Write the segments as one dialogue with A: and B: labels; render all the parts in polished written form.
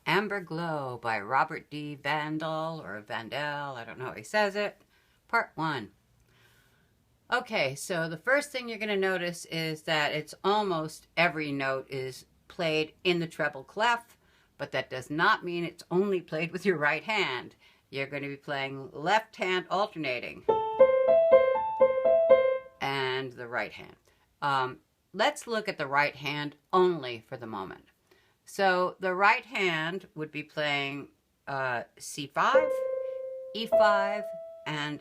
A: Amber Glow by Robert D. Vandal or Vandal, I don't know how he says it. Part 1. Okay, so the first thing you're going to notice is that it's almost every note is played in the treble clef, but that does not mean it's only played with your right hand. You're going to be playing left hand alternating and the right hand. Let's look at the right hand only for the moment. So the right hand would be playing C5, E5, and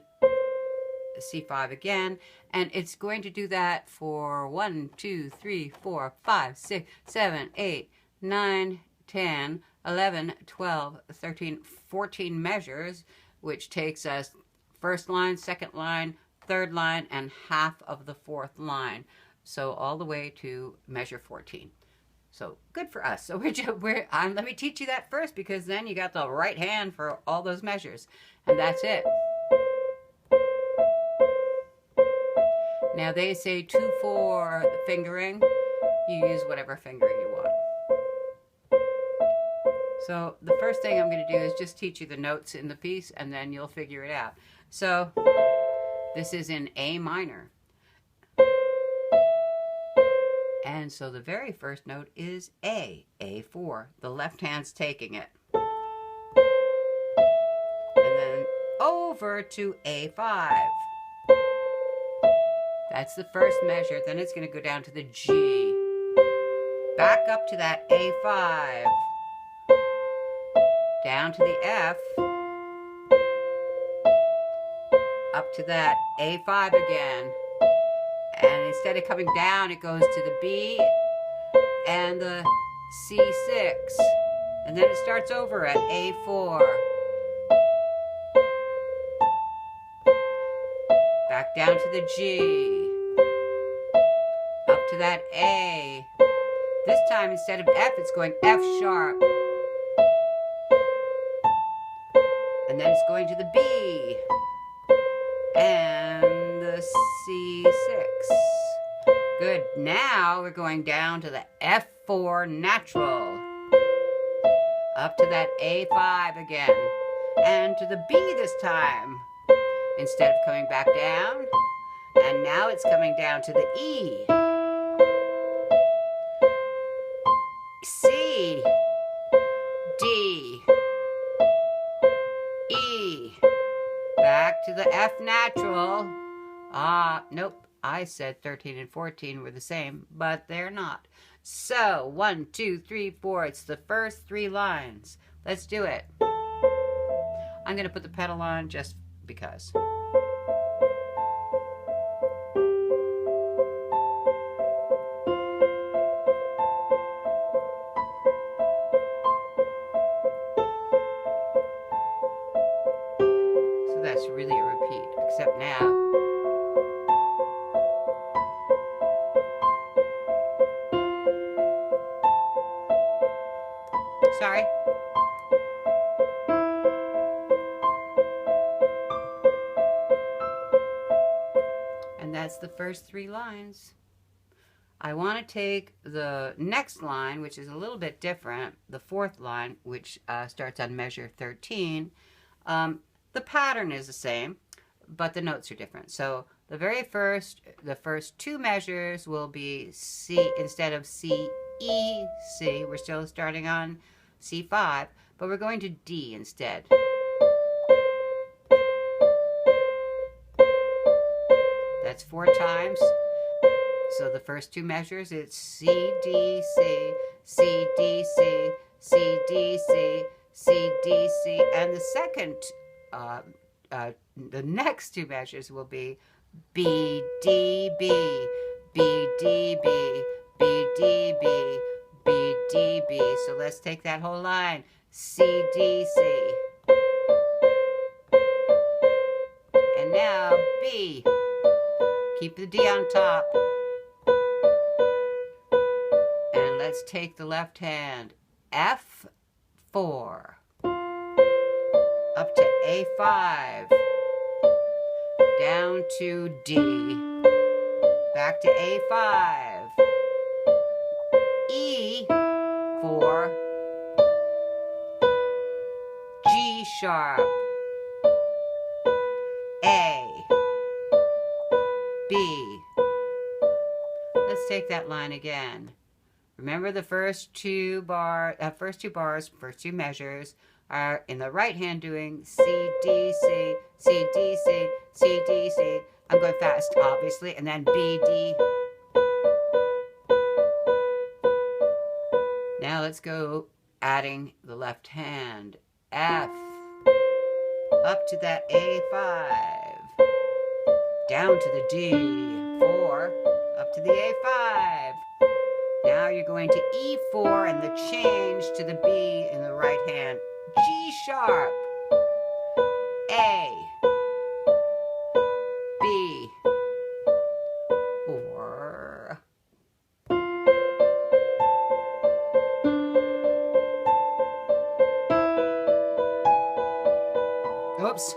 A: C5 again, and it's going to do that for 1, 2, 3, 4, 5, 6, 7, 8, 9, 10, 11, 12, 13, 14 measures, which takes us first line, second line, third line, and half of the fourth line. So all the way to measure 14. So good for us. So let me teach you that first, because then you got the right hand for all those measures. And that's it. Now they say 2-4 fingering. You use whatever fingering you want. So the first thing I'm going to do is just teach you the notes in the piece, and then you'll figure it out. So this is in A minor. And so the very first note is A, A4. The left hand's taking it. And then over to A5. That's the first measure. Then it's going to go down to the G. Back up to that A5. Down to the F. Up to that A5 again. And instead of coming down, it goes to the B and the C6. And then it starts over at A4. Back down to the G. Up to that A. This time, instead of F, it's going F sharp. And then it's going to the B. And the C6. Good. Now we're going down to the F4 natural. Up to that A5 again. And to the B this time. Instead of coming back down. And now it's coming down to the E. C. D. E. Back to the F natural. Nope. I said 13 and 14 were the same, but they're not. So, 1, 2, 3, 4. It's the first 3 lines. Let's do it. I'm going to put the pedal on just because. So that's really a repeat, except now. Sorry. And that's the first 3 lines. I want to take the next line, which is a little bit different, the 4th line, which starts on measure 13. The pattern is the same, but the notes are different. So the first 2 measures will be C instead of C, E, C. We're still starting on C5, but we're going to D instead. That's 4 times. So the first 2 measures, it's C, D, C, C, D, C, C, D, C, C, D, C, and the second, the next 2 measures will be B, D, B, B, D, B, B, D, B, B, D, B. So let's take that whole line. C, D, C. And now B. Keep the D on top. And let's take the left hand. F4. Up to A5. Down to D. Back to A5. E4. sharp, A, B. Let's take that line again. Remember the first two measures are in the right hand doing C, D, C, C, D, C, C, D, C. I'm going fast, obviously, and then B, D. Now let's go adding the left hand. F, up to that A5, down to the D4, up to the A5. Now you're going to E4 and the change to the B in the right hand. G sharp, A, B, or oops,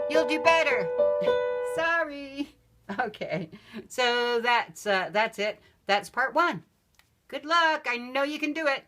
A: you'll do better. Sorry. Okay, so that's it. That's part 1. Good luck. I know you can do it.